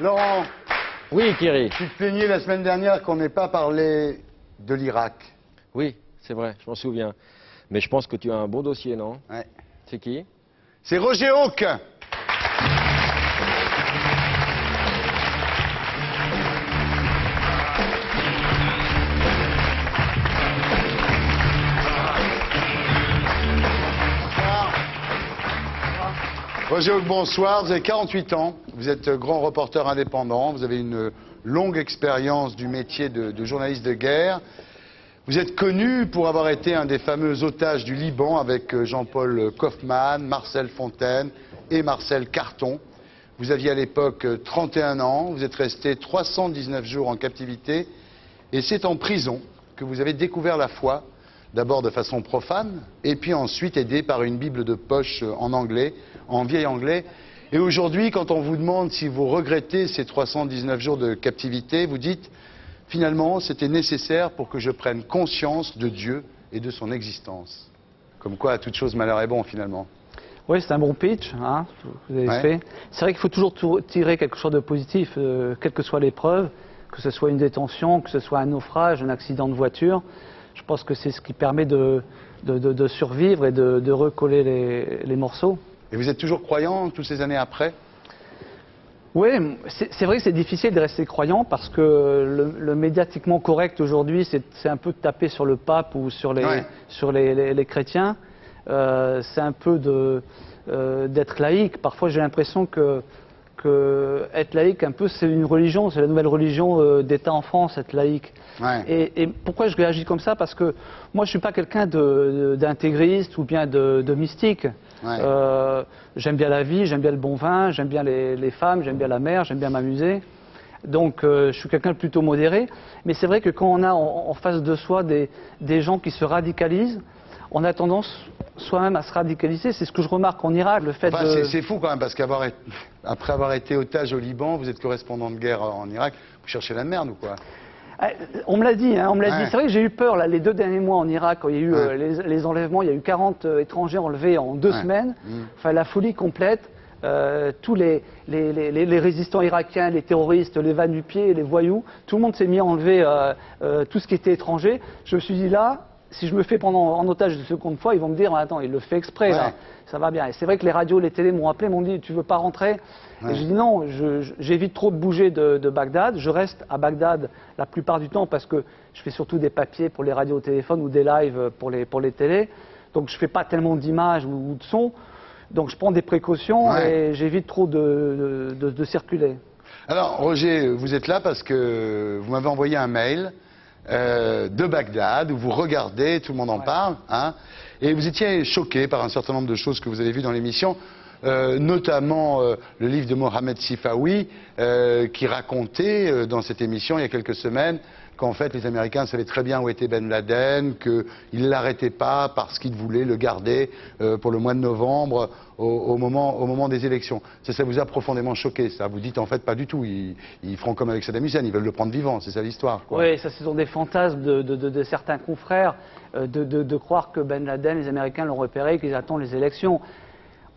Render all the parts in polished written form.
Laurent, Oui, Thierry. tu te plaignais la semaine dernière qu'on n'ait pas parlé de l'Irak. Oui, c'est vrai, je m'en souviens. Mais je pense que tu as un bon dossier, non? Ouais. C'est qui? C'est Roger Hawk. Roger Hawk, bonsoir. Vous avez 48 ans. Vous êtes grand reporter indépendant. Vous avez une longue expérience du métier de journaliste de guerre. Vous êtes connu pour avoir été un des fameux otages du Liban avec Jean-Paul Kaufmann, Marcel Fontaine et Marcel Carton. Vous aviez à l'époque 31 ans. Vous êtes resté 319 jours en captivité. Et c'est en prison que vous avez découvert la foi, d'abord de façon profane, et puis ensuite aidé par une Bible de poche en anglais, en vieil anglais. Et aujourd'hui, quand on vous demande si vous regrettez ces 319 jours de captivité, vous dites, finalement, c'était nécessaire pour que je prenne conscience de Dieu et de son existence. Comme quoi, à toute chose, malheur est bon, finalement. Oui, c'est un bon pitch, hein, que vous avez fait. C'est vrai qu'il faut toujours tirer quelque chose de positif, quelle que soit l'épreuve, que ce soit une détention, que ce soit un naufrage, un accident de voiture. Je pense que c'est ce qui permet de survivre et de recoller les morceaux. Et vous êtes toujours croyant toutes ces années après? Oui, c'est vrai que c'est difficile de rester croyant parce que le médiatiquement correct aujourd'hui, c'est un peu de taper sur le pape ou sur les chrétiens. C'est un peu d'être laïque. Parfois, j'ai l'impression que être laïque, un peu, c'est une religion, c'est la nouvelle religion d'État en France, être laïque. Ouais. Et pourquoi je réagis comme ça? Parce que moi, je suis pas quelqu'un d'intégriste ou bien de mystique. Ouais. J'aime bien la vie, j'aime bien le bon vin, j'aime bien les femmes, j'aime bien la mer, j'aime bien m'amuser. Donc, je suis quelqu'un de plutôt modéré. Mais c'est vrai que quand on a en face de soi des gens qui se radicalisent, on a tendance soi-même à se radicaliser. C'est ce que je remarque en Irak, le fait C'est fou quand même, parce qu'après avoir été otage au Liban, vous êtes correspondant de guerre en Irak, vous cherchez la merde ou quoi? On me l'a dit, hein, on me l'a Ouais. dit. C'est vrai que j'ai eu peur là, les 2 derniers mois en Irak, quand il y a eu les enlèvements, il y a eu 40 étrangers enlevés en 2 semaines. Enfin, la folie complète. Tous les résistants irakiens, les terroristes, les va-nu-pieds, les voyous, tout le monde s'est mis à enlever tout ce qui était étranger. Je me suis dit là, si je me fais prendre en otage de seconde fois, ils vont me dire attends, il le fait exprès là, ça va bien. Et c'est vrai que les radios, les télés m'ont appelé, m'ont dit tu veux pas rentrer? Et j'ai dit non, j'évite trop de bouger de Bagdad, je reste à Bagdad la plupart du temps parce que je fais surtout des papiers pour les radios téléphones ou des lives pour les télés, donc je fais pas tellement d'images ou de sons, donc je prends des précautions et j'évite trop de circuler. Alors, Roger, vous êtes là parce que vous m'avez envoyé un mail de Bagdad, où vous regardez, tout le monde en parle, hein, et vous étiez choqué par un certain nombre de choses que vous avez vues dans l'émission, notamment le livre de Mohamed Sifawi, qui racontait dans cette émission, il y a quelques semaines, qu'en fait les Américains savaient très bien où était Ben Laden, qu'ils ne l'arrêtaient pas parce qu'ils voulaient le garder pour le mois de novembre, au moment des élections. Ça vous a profondément choqué, ça? Vous dites en fait pas du tout, ils feront comme avec Saddam Hussein, ils veulent le prendre vivant, c'est ça l'histoire, quoi. Oui, ça ce sont des fantasmes de certains confrères, de croire que Ben Laden, les Américains l'ont repéré, qu'ils attendent les élections.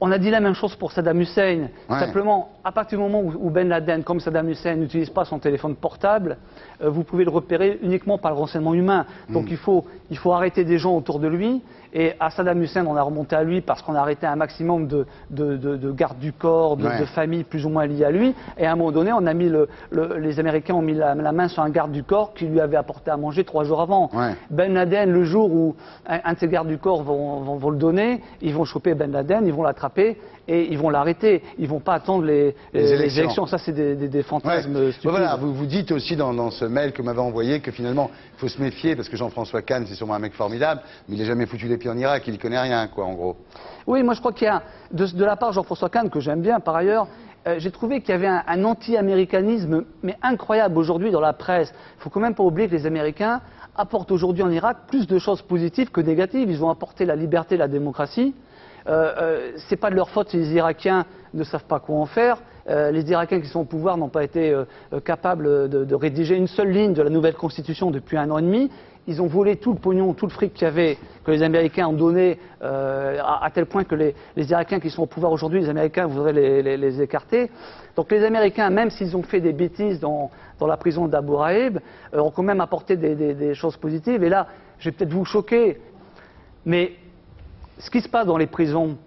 On a dit la même chose pour Saddam Hussein. Simplement, à partir du moment où Ben Laden, comme Saddam Hussein, n'utilise pas son téléphone portable, vous pouvez le repérer uniquement par le renseignement humain. Donc il faut arrêter des gens autour de lui. Et à Saddam Hussein, on a remonté à lui parce qu'on a arrêté un maximum de gardes du corps, de familles plus ou moins liées à lui. Et à un moment donné, on a mis les Américains ont mis la main sur un garde du corps qui lui avait apporté à manger 3 jours avant. Ben Laden, le jour où un de ces gardes du corps vont le donner, ils vont choper Ben Laden, ils vont l'attraper et ils vont l'arrêter. Ils vont pas attendre les élections. Ça, c'est des fantasmes stupides. Voilà, vous dites aussi dans ce mail que vous m'avez envoyé que finalement, il faut se méfier parce que Jean-François Kahn, c'est sûrement un mec formidable, mais il n'a jamais foutu les pieds en Irak, il ne connaît rien, quoi, en gros. Oui, moi je crois qu'il y a, de la part de Jean-François Kahn, que j'aime bien par ailleurs, j'ai trouvé qu'il y avait un anti-américanisme, mais incroyable aujourd'hui dans la presse. Il ne faut quand même pas oublier que les Américains apportent aujourd'hui en Irak plus de choses positives que négatives. Ils ont apporté la liberté, la démocratie. C'est pas de leur faute si les Irakiens ne savent pas quoi en faire. Les Irakiens qui sont au pouvoir n'ont pas été capables de rédiger une seule ligne de la nouvelle constitution depuis 1 an et demi. Ils ont volé tout le pognon, tout le fric qu'il y avait, que les Américains ont donné, à tel point que les Irakiens qui sont au pouvoir aujourd'hui, les Américains voudraient les écarter. Donc les Américains, même s'ils ont fait des bêtises dans la prison d'Abu Ghraib, ont quand même apporté des choses positives. Et là, je vais peut-être vous choquer, mais ce qui se passe dans les prisons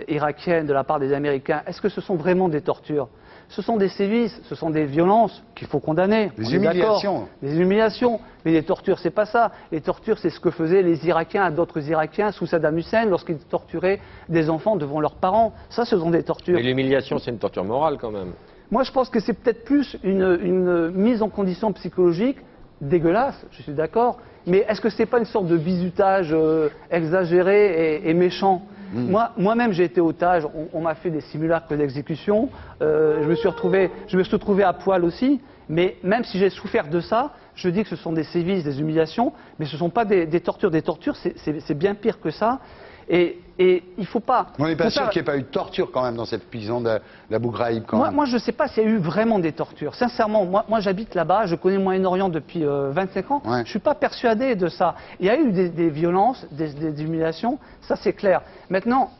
irakiennes de la part des Américains, est-ce que ce sont vraiment des tortures? Ce sont des sévices, ce sont des violences qu'il faut condamner. Des humiliations. Des humiliations. Mais les tortures, c'est pas ça. Les tortures, c'est ce que faisaient les Irakiens à d'autres Irakiens sous Saddam Hussein lorsqu'ils torturaient des enfants devant leurs parents. Ça, ce sont des tortures. Mais l'humiliation, c'est une torture morale quand même. Moi, je pense que c'est peut-être plus une mise en condition psychologique dégueulasse, je suis d'accord. Mais est-ce que c'est pas une sorte de bizutage exagéré et méchant? Moi-même, j'ai été otage, on m'a fait des simulacres d'exécution, je me suis retrouvé à poil aussi, mais même si j'ai souffert de ça, je dis que ce sont des sévices, des humiliations, mais ce ne sont pas des tortures. Des tortures, c'est bien pire que ça. Et il ne faut pas... On n'est pas sûr qu'il n'y ait pas eu de torture quand même dans cette prison d'Abu Ghraib quand même. Moi, je ne sais pas s'il y a eu vraiment des tortures. Sincèrement, moi j'habite là-bas, je connais le Moyen-Orient depuis 25 ans, Ouais. je ne suis pas persuadé de ça. Il y a eu des violences, des humiliations, ça c'est clair. Maintenant,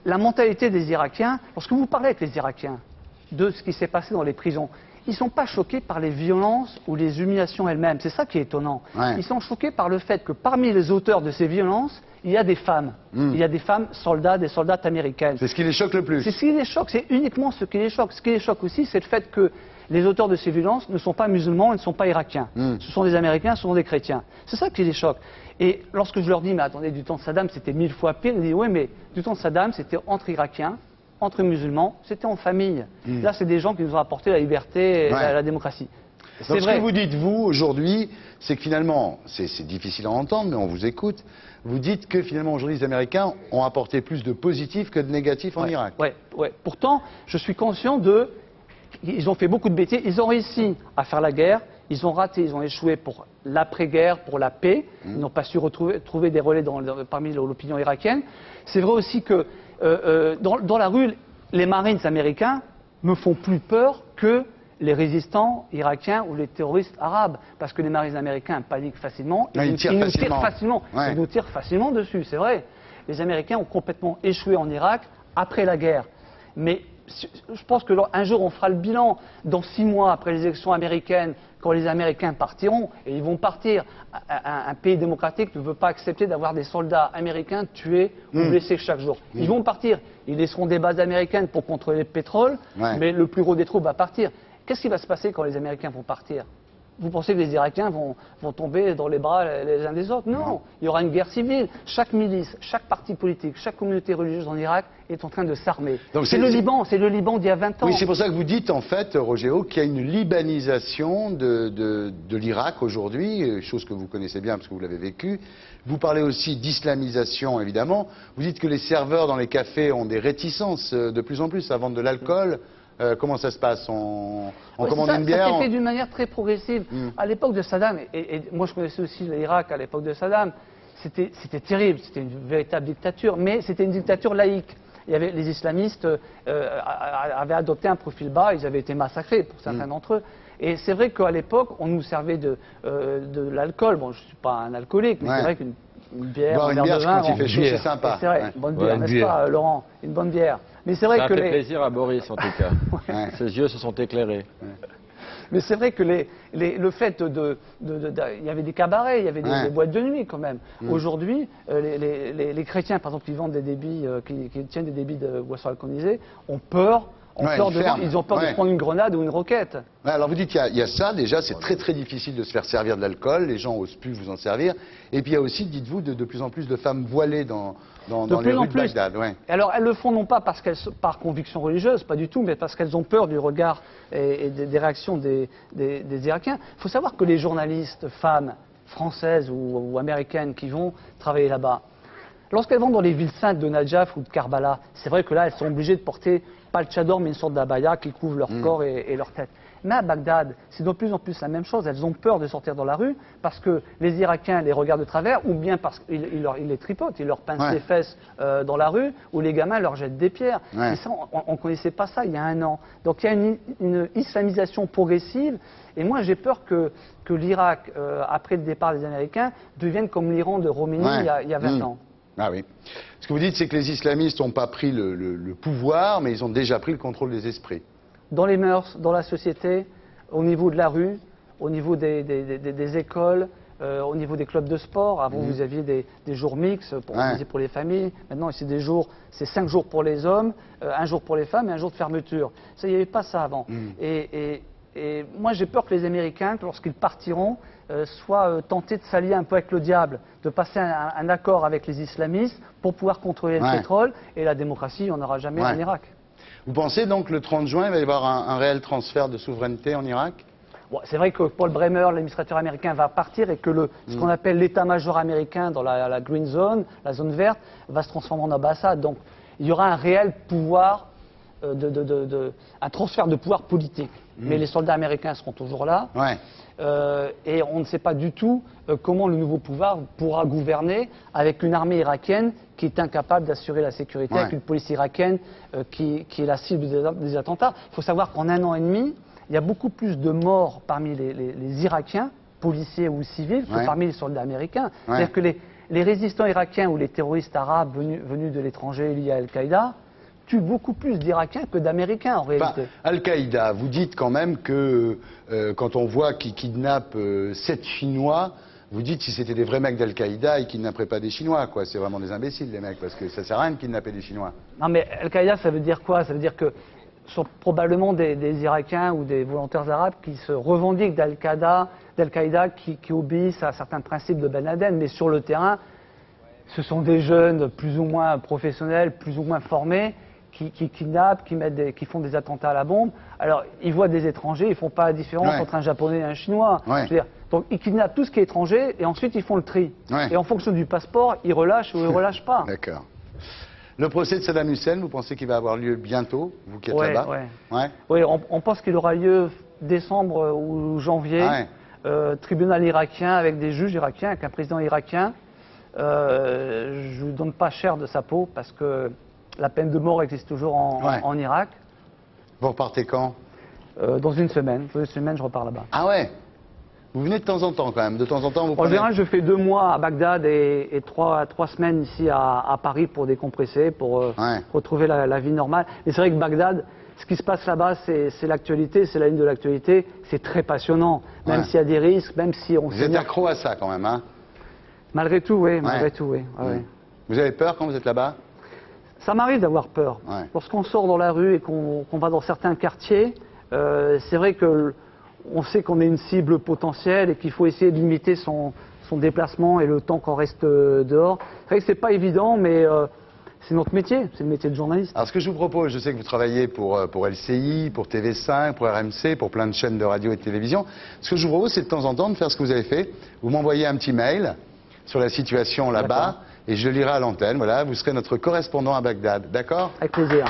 la mentalité des Irakiens, lorsque vous parlez avec les Irakiens de ce qui s'est passé dans les prisons, ils ne sont pas choqués par les violences ou les humiliations elles-mêmes. C'est ça qui est étonnant. Ouais. Ils sont choqués par le fait que parmi les auteurs de ces violences, il y a des femmes. Il y a des femmes soldats, des soldates américaines. C'est ce qui les choque le plus. C'est ce qui les choque, c'est uniquement ce qui les choque. Ce qui les choque aussi, c'est le fait que les auteurs de ces violences ne sont pas musulmans, ils ne sont pas irakiens. Ce sont des Américains, ce sont des chrétiens. C'est ça qui les choque. Et lorsque je leur dis, mais attendez, du temps de Saddam, c'était 1000 fois pire, ils disent, oui, mais du temps de Saddam, c'était entre Irakiens, entre musulmans, c'était en famille. Là, c'est des gens qui nous ont apporté la liberté et la démocratie. Donc ce que vous dites, vous, aujourd'hui, c'est que finalement, c'est difficile à entendre, mais on vous écoute, vous dites que finalement, aujourd'hui, les Américains ont apporté plus de positifs que de négatifs en Irak. Oui. Pourtant, je suis conscient ils ont fait beaucoup de bêtises, ils ont réussi à faire la guerre, ils ont raté, ils ont échoué pour l'après-guerre, pour la paix, ils n'ont pas su trouver des relais parmi l'opinion irakienne. C'est vrai aussi que dans la rue, les Marines américains me font plus peur que les résistants irakiens ou les terroristes arabes, parce que les Marines américains paniquent facilement, ils nous tirent facilement. Ils nous tirent facilement dessus, c'est vrai. Les Américains ont complètement échoué en Irak après la guerre. Mais je pense qu'un jour on fera le bilan, dans 6 mois après les élections américaines, quand les Américains partiront, et ils vont partir, un pays démocratique ne veut pas accepter d'avoir des soldats américains tués ou blessés chaque jour. Ils vont partir, ils laisseront des bases américaines pour contrôler le pétrole, mais le plus gros des troupes va partir. Qu'est-ce qui va se passer quand les Américains vont partir? Vous pensez que les Irakiens vont tomber dans les bras les uns des autres? Non, il y aura une guerre civile. Chaque milice, chaque parti politique, chaque communauté religieuse en Irak est en train de s'armer. C'est le Liban d'il y a 20 ans. Oui, c'est pour ça que vous dites en fait, Roger Haugh, qu'il y a une libanisation de l'Irak aujourd'hui, chose que vous connaissez bien parce que vous l'avez vécu. Vous parlez aussi d'islamisation, évidemment. Vous dites que les serveurs dans les cafés ont des réticences de plus en plus à vendre de l'alcool. Comment ça se passe? On commande une bière? Ça s'est fait d'une manière très progressive. À l'époque de Saddam, et moi je connaissais aussi l'Irak à l'époque de Saddam, c'était terrible, c'était une véritable dictature, mais c'était une dictature laïque. Il y avait, les islamistes avaient adopté un profil bas, ils avaient été massacrés pour certains d'entre eux. Et c'est vrai qu'à l'époque, on nous servait de l'alcool. Bon, je ne suis pas un alcoolique, mais c'est vrai qu'une bière, boire une bière de vin, quand il fait chaud, c'est sympa. C'est vrai, une bonne bière, n'est-ce pas, Laurent? Une bonne bière. Mais c'est vrai Ça a que fait plaisir à Boris, en tout cas. Ses yeux se sont éclairés. Mais c'est vrai que le fait il y avait des cabarets, il y avait des boîtes de nuit quand même. Aujourd'hui, les chrétiens, par exemple, qui vendent des débits, qui tiennent des débits de boissons alcoolisées, ont peur. Ils ont peur de se prendre une grenade ou une roquette. Alors vous dites qu'il y a ça, déjà, c'est très très difficile de se faire servir de l'alcool, les gens n'osent plus vous en servir. Et puis il y a aussi, dites-vous, de plus en plus de femmes voilées dans les rues de Bagdad. Alors elles le font non pas par conviction religieuse, pas du tout, mais parce qu'elles ont peur du regard et des réactions des Irakiens. Il faut savoir que les journalistes femmes françaises ou américaines qui vont travailler là-bas, lorsqu'elles vont dans les villes saintes de Najaf ou de Karbala, c'est vrai que là, elles sont obligées de porter pas le tchador, mais une sorte d'abaya qui couvre leur corps et leur tête. Mais à Bagdad, c'est de plus en plus la même chose. Elles ont peur de sortir dans la rue parce que les Irakiens les regardent de travers ou bien parce qu'ils les tripotent, ils leur pincent les fesses dans la rue ou les gamins leur jettent des pierres. Et ça, on ne connaissait pas ça il y a un an. Donc il y a une islamisation progressive et moi j'ai peur que l'Irak, après le départ des Américains, devienne comme l'Iran de Khomeini il y a 20 ans. Ah oui. Ce que vous dites, c'est que les islamistes n'ont pas pris le pouvoir, mais ils ont déjà pris le contrôle des esprits. Dans les mœurs, dans la société, au niveau de la rue, au niveau des écoles, au niveau des clubs de sport. Avant, vous aviez des jours mixtes pour les familles. Maintenant, c'est 5 jours pour les hommes, 1 jour pour les femmes et 1 jour de fermeture. Ça, il n'y avait pas ça avant. Et moi, j'ai peur que les Américains, lorsqu'ils partiront, soient tentés de s'allier un peu avec le diable, de passer un accord avec les islamistes pour pouvoir contrôler le pétrole. Et la démocratie, on n'aura jamais en Irak. Vous pensez donc que le 30 juin, il va y avoir un réel transfert de souveraineté en Irak? Bon, c'est vrai que Paul Bremer, l'administrateur américain, va partir et que ce qu'on appelle l'état-major américain dans la Green Zone, la zone verte, va se transformer en ambassade. Donc il y aura un réel pouvoir, un transfert de pouvoir politique. Mais les soldats américains seront toujours là. Et on ne sait pas du tout comment le nouveau pouvoir pourra gouverner avec une armée irakienne qui est incapable d'assurer la sécurité, avec une police irakienne qui est la cible des attentats. Il faut savoir qu'en 1 an et demi, il y a beaucoup plus de morts parmi les Irakiens, policiers ou civils, que parmi les soldats américains. C'est-à-dire que les résistants irakiens ou les terroristes arabes venus de l'étranger liés à Al-Qaïda tuent beaucoup plus d'Irakiens que d'Américains en réalité. Al-Qaïda, vous dites quand même que quand on voit qu'ils kidnappent 7 Chinois, vous dites si c'était des vrais mecs d'Al-Qaïda, ils kidnapperaient pas des Chinois, quoi. C'est vraiment des imbéciles, les mecs, parce que ça sert à rien de kidnapper des Chinois. Non mais Al-Qaïda, ça veut dire quoi? Ça veut dire que ce sont probablement des Irakiens ou des volontaires arabes qui se revendiquent d'Al-Qaïda, qui obéissent à certains principes de Ben Laden, mais sur le terrain, ce sont des jeunes plus ou moins professionnels, plus ou moins formés, qui kidnappent, qui font des attentats à la bombe. Alors, ils voient des étrangers, ils ne font pas la différence entre un Japonais et un Chinois. Je veux dire, donc, ils kidnappent tout ce qui est étranger et ensuite ils font le tri. Et en fonction du passeport, ils relâchent ou ils ne relâchent pas. D'accord. Le procès de Saddam Hussein, vous pensez qu'il va avoir lieu bientôt, vous qui êtes là-bas? Oui, on pense qu'il aura lieu décembre ou janvier. Tribunal irakien avec des juges irakiens, avec un président irakien. Je ne vous donne pas cher de sa peau parce que la peine de mort existe toujours en Irak. Vous repartez quand? Dans 1 semaine. Dans 1 semaine, je repars là-bas. Ah ouais? Vous venez de temps en temps quand même? De temps en temps, vous En général, je fais 2 mois à Bagdad et 3 semaines ici à Paris pour décompresser, pour retrouver la vie normale. Mais c'est vrai que Bagdad, ce qui se passe là-bas, c'est l'actualité, c'est la ligne de l'actualité. C'est très passionnant, même s'il y a des risques, même si on... Vous êtes accro à ça quand même, hein? Malgré tout, oui. Malgré tout, oui. Vous avez peur quand vous êtes là-bas? Ça m'arrive d'avoir peur. Lorsqu'on sort dans la rue et qu'on va dans certains quartiers, c'est vrai qu'on sait qu'on est une cible potentielle et qu'il faut essayer de limiter son déplacement et le temps qu'on reste dehors. C'est vrai que c'est pas évident, mais c'est notre métier, c'est le métier de journaliste. Alors ce que je vous propose, je sais que vous travaillez pour LCI, pour TV5, pour RMC, pour plein de chaînes de radio et de télévision. Ce que je vous propose, c'est de temps en temps de faire ce que vous avez fait. Vous m'envoyez un petit mail sur la situation là-bas et je le lirai à l'antenne. Voilà, vous serez notre correspondant à Bagdad, d'accord? Avec plaisir.